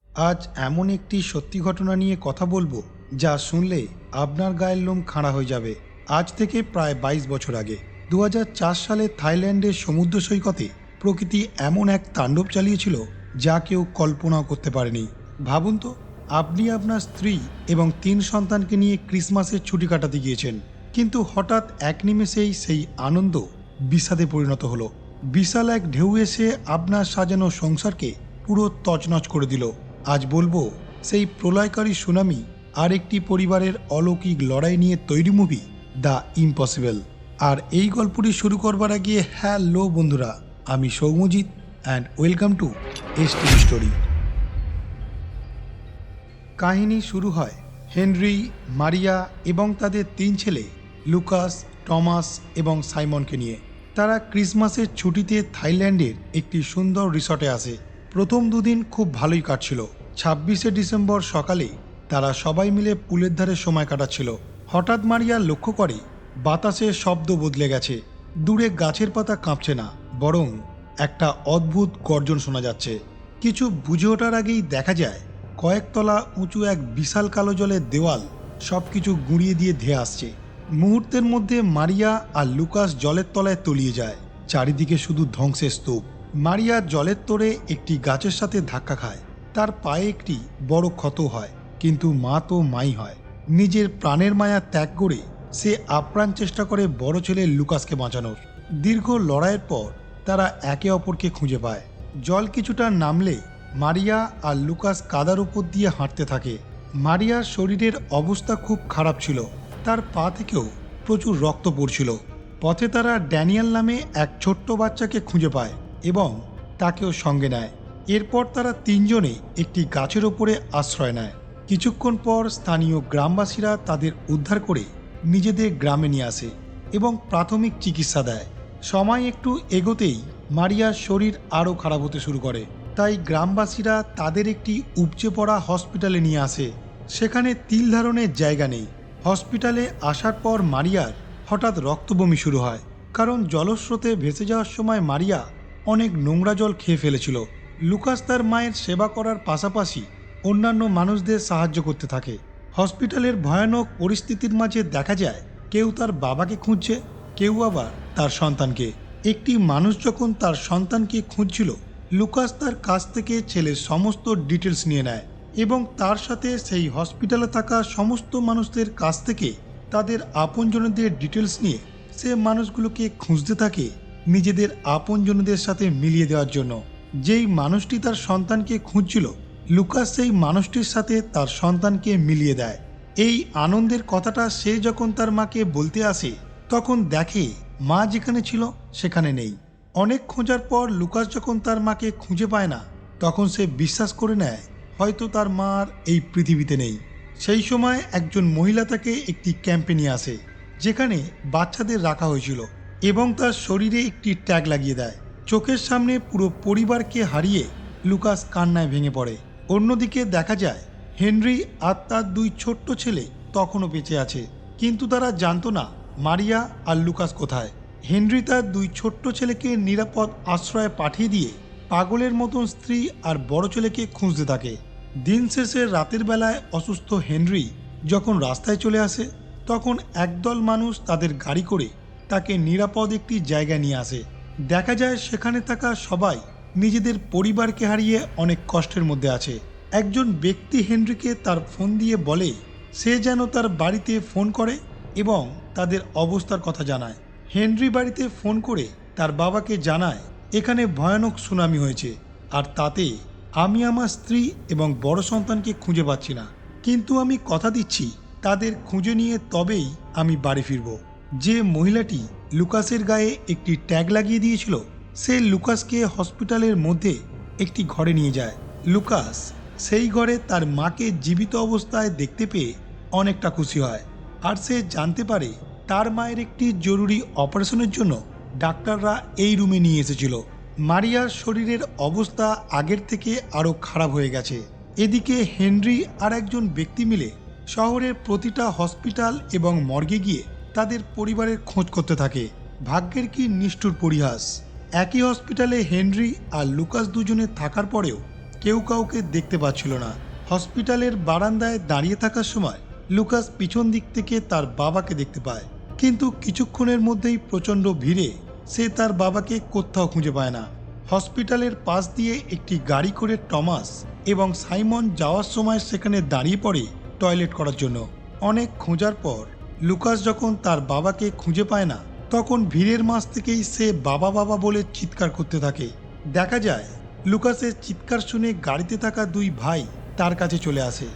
আজ এমন একটি সত্যি ঘটনা নিয়ে কথা বলবো যা শুনলে আপনার গায়ের লোম খাড়া হয়ে যাবে। আজ থেকে প্রায় 22 বছর আগে 2004 সালে থাইল্যান্ডের সমুদ্র সৈকতে প্রকৃতি এমন এক তাণ্ডব চালিয়েছিল যা কেউ কল্পনাও করতে পারেনি। ভাবুন তো, আপনি আপনার স্ত্রী এবং 3 সন্তানকে নিয়ে ক্রিসমাসের ছুটি কাটাতে গিয়েছেন, কিন্তু হঠাৎ এক নিমেষেই সেই আনন্দ বিষাদে পরিণত হলো। বিশাল এক ঢেউ এসে আপনার সাজানো সংসারকে পুরো তছনছ করে দিল। আজ বলবো সেই প্রলয়কারী সুনামি আর একটি পরিবারের অলৌকিক লড়াই নিয়ে তৈরি মুভি দ্য ইম্পসিবল। আর এই গল্পটি শুরু করবার আগে হ্যালো বন্ধুরা, আমি Soumyajit and welcome to ST story. কাহিনী শুরু হয় হেনরি, মারিয়া এবং তাদের 3 ছেলে লুকাস, টমাস এবং সাইমনকে নিয়ে। তারা ক্রিসমাসের ছুটিতে থাইল্যান্ডের একটি সুন্দর রিসর্টে আসে। প্রথম দুদিন খুব ভালোই কাটছিল। 26শে ডিসেম্বর সকালে তারা সবাই মিলে পুলের ধারে সময় কাটাচ্ছিল। হঠাৎ মারিয়া লক্ষ্য করে বাতাসের শব্দ বদলে গেছে। দূরে গাছের পাতা কাঁপছে না, বরং একটা অদ্ভুত গর্জন শোনা যাচ্ছে। কিছু বুঝে ওঠার আগেই দেখা যায় কয়েকতলা উঁচু এক বিশাল কালো জলের দেওয়াল সবকিছু গুঁড়িয়ে দিয়ে ধেয়ে আসছে। মুহূর্তের মধ্যে মারিয়া আর লুকাস জলের তলায় তলিয়ে যায়। চারিদিকে শুধু ধ্বংসের স্তূপ। মারিয়া জলের তোড়ে একটি গাছের সাথে ধাক্কা খায়। তার পায়ে একটি বড় ক্ষত হয়, কিন্তু মা তো মাই হয়। নিজের প্রাণের মায়া ত্যাগ করে সে আপ্রাণ চেষ্টা করে বড় ছেলে লুকাসকে বাঁচানোর। দীর্ঘ লড়াইয়ের পর তারা একে অপরকে খুঁজে পায়। জল কিছুটা নামলে মারিয়া আর লুকাস কাদার উপর দিয়ে হাঁটতে থাকে। মারিয়ার শরীরের অবস্থা খুব খারাপ ছিল, তার পা থেকেও প্রচুর রক্ত পড়ছিল। পথে তারা ড্যানিয়েল নামে এক ছোট্ট বাচ্চাকে খুঁজে পায় এবং তাকেও সঙ্গে নেয়। এরপর তারা 3জনে একটি গাছের ওপরে আশ্রয় নেয়। কিছুক্ষণ পর স্থানীয় গ্রামবাসীরা তাদের উদ্ধার করে নিজেদের গ্রামে নিয়ে আসে এবং প্রাথমিক চিকিৎসা দেয়। সময় একটু এগোতেই মারিয়ার শরীর আরও খারাপ হতে শুরু করে। তাই গ্রামবাসীরা তাদের একটি উপচে পড়া হসপিটালে নিয়ে আসে। সেখানে তিল ধারণের জায়গা নেই। হসপিটালে আসার পর মারিয়ার হঠাৎ রক্তবমি শুরু হয়, কারণ জলস্রোতে ভেসে যাওয়ার সময় মারিয়া অনেক নোংরা জল খেয়ে ফেলেছিল। লুকাস তার মায়ের সেবা করার পাশাপাশি অন্যান্য মানুষদের সাহায্য করতে থাকে। হসপিটালের ভয়ানক পরিস্থিতির মাঝে দেখা যায় কেউ তার বাবাকে খুঁজছে, কেউ আবার তার সন্তানকে। একটি মানুষ যখন তার সন্তানকে খুঁজছিল, লুকাস তার কাছ থেকে ছেলের সমস্ত ডিটেলস নিয়ে নেয় এবং তার সাথে সেই হসপিটালে থাকা সমস্ত মানুষদের কাছ থেকে তাদের আপনজনদের ডিটেলস নিয়ে সে মানুষগুলোকে খুঁজতে থাকে নিজেদের আপনজনদের সাথে মিলিয়ে দেওয়ার জন্য। যেই মানুষটি তার সন্তানকে খুঁজছিল, লুকাস সেই মানুষটির সাথে তার সন্তানকে মিলিয়ে দেয়। এই আনন্দের কথাটা সে যখন তার মাকে বলতে আসে, তখন দেখে মা যেখানে ছিল সেখানে নেই। অনেক খোঁজার পর লুকাস যখন তার মাকে খুঁজে পায় না, তখন সে বিশ্বাস করে নেয় হয়তো তার মা আর এই পৃথিবীতে নেই। সেই সময় একজন মহিলা তাকে একটি ক্যাম্পে নিয়ে আসে, যেখানে বাচ্চাদের রাখা হয়েছিল, এবং তার শরীরে একটি ট্যাগ লাগিয়ে দেয়। চোখের সামনে পুরো পরিবারকে হারিয়ে লুকাস কান্নায় ভেঙে পড়ে। অন্যদিকে দেখা যায় হেনরি আর তার 2 ছোট্ট ছেলে তখনও বেঁচে আছে, কিন্তু তারা জানতো না মারিয়া আর লুকাস কোথায়। হেনরি তার 2 ছোট্ট ছেলেকে নিরাপদ আশ্রয়ে পাঠিয়ে দিয়ে পাগলের মতন স্ত্রী আর বড় ছেলেকে খুঁজতে থাকে। দিন শেষে রাতের বেলায় অসুস্থ হেনরি যখন রাস্তায় চলে আসে, তখন একদল মানুষ তাদের গাড়ি করে তাকে নিরাপদ একটি জায়গায় নিয়ে আসে। দেখা যায় সেখানে থাকা সবাই নিজেদের পরিবারকে হারিয়ে অনেক কষ্টের মধ্যে আছে। একজন ব্যক্তি হেনরিকে তার ফোন দিয়ে বলে সে যেন তার বাড়িতে ফোন করে এবং তাদের অবস্থার কথা জানায়। হেনরি বাড়িতে ফোন করে তার বাবাকে জানায় এখানে ভয়ানক সুনামি হয়েছে, আর তাতে আমি আমার স্ত্রী এবং বড় সন্তানকে খুঁজে পাচ্ছি না, কিন্তু আমি কথা দিচ্ছি তাদের খুঁজে নিয়ে তবেই আমি বাড়ি ফিরব। যে মহিলাটি লুকাসের গায়ে একটি ট্যাগ লাগিয়ে দিয়েছিল, সে লুকাসকে হসপিটালের মধ্যে একটি ঘরে নিয়ে যায়। লুকাস সেই ঘরে তার মাকে জীবিত অবস্থায় দেখতে পেয়ে অনেকটা খুশি হয়, আর সে জানতে পারে তার মায়ের একটি জরুরি অপারেশনের জন্য ডাক্তাররা এই রুমে নিয়ে এসেছিল। মারিয়ার শরীরের অবস্থা আগের থেকে আরও খারাপ হয়ে গেছে। এদিকে হেনরি আর একজন ব্যক্তি মিলে শহরের প্রতিটা হসপিটাল এবং মর্গে গিয়ে তাদের পরিবারের খোঁজ করতে থাকে। ভাগ্যের কি নিষ্ঠুর পরিহাস! একই হসপিটালে হেনরি আর লুকাস দুজনে থাকার পরেও কেউ কাউকে দেখতে পাচ্ছিল না। হসপিটালের বারান্দায় দাঁড়িয়ে থাকার সময় লুকাস পিছন দিক থেকে তার বাবাকে দেখতে পায়, কিন্তু কিছুক্ষণের মধ্যেই প্রচণ্ড ভিড়ে সে তার বাবাকে কোথাও খুঁজে পায় না। হসপিটালের পাশ দিয়ে একটি গাড়ি করে টমাস এবং সাইমন যাওয়ার সময় সেখানে দাঁড়িয়ে পড়ে টয়লেট করার জন্য। অনেক খোঁজার পর লুকাস যখন তার বাবাকে খুঁজে পায় না, তখন ভিড়ের মাঝ থেকেই সে বাবা বাবা বলে চিৎকার করতে থাকে। দেখা যায় লুকাসের চিৎকার শুনে গাড়িতে থাকা দুই ভাই তার কাছে চলে আসে।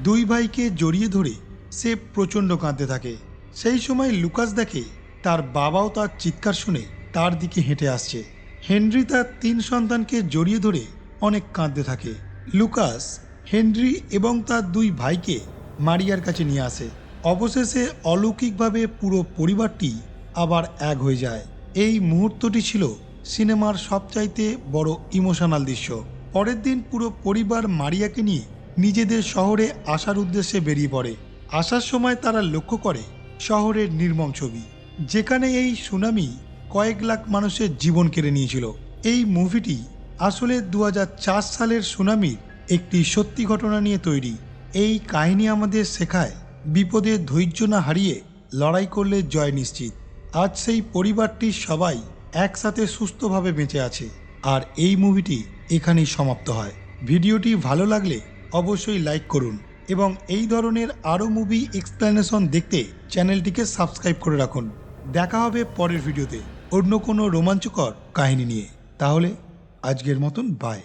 দুই ভাইকে জড়িয়ে ধরে সে প্রচণ্ড কাঁদতে থাকে। সেই সময় লুকাস দেখে তার বাবাও তার চিৎকার শুনে তার দিকে হেঁটে আসছে। হেনরি তার 3 সন্তানকে জড়িয়ে ধরে অনেক কাঁদতে থাকে। লুকাস হেনরি এবং তার দুই ভাইকে মারিয়ার কাছে নিয়ে আসে। অবশেষে অলৌকিকভাবে পুরো পরিবারটি আবার এক হয়ে যায়। এই মুহূর্তটি ছিল সিনেমার সবচাইতে বড় ইমোশনাল দৃশ্য। পরের দিন পুরো পরিবার মারিয়াকে নিয়ে নিজেদের শহরে আসার উদ্দেশ্যে বেরিয়ে পড়ে। আসার সময় তারা লক্ষ্য করে শহরের নির্মম ছবি, যেখানে এই সুনামি কয়েক লাখ মানুষের জীবন কেড়ে নিয়েছিল। এই মুভিটি আসলে 2004 সালের সুনামির একটি সত্যি ঘটনা নিয়ে তৈরি। এই কাহিনী আমাদের শেখায় বিপদে ধৈর্য না হারিয়ে লড়াই করলে জয় নিশ্চিত। আজ সেই পরিবারটির সবাই একসাথে সুস্থভাবে বেঁচে আছে। আর এই মুভিটি এখানেই সমাপ্ত হয়। ভিডিওটি ভালো লাগলে অবশ্যই লাইক করুন এবং এই ধরনের আরও মুভি এক্সপ্লেনেশন দেখতে চ্যানেলটিকে সাবস্ক্রাইব করে রাখুন। দেখা হবে পরের ভিডিওতে অন্য কোনো রোমাঞ্চকর কাহিনী নিয়ে। তাহলে আজকের মতন বাই।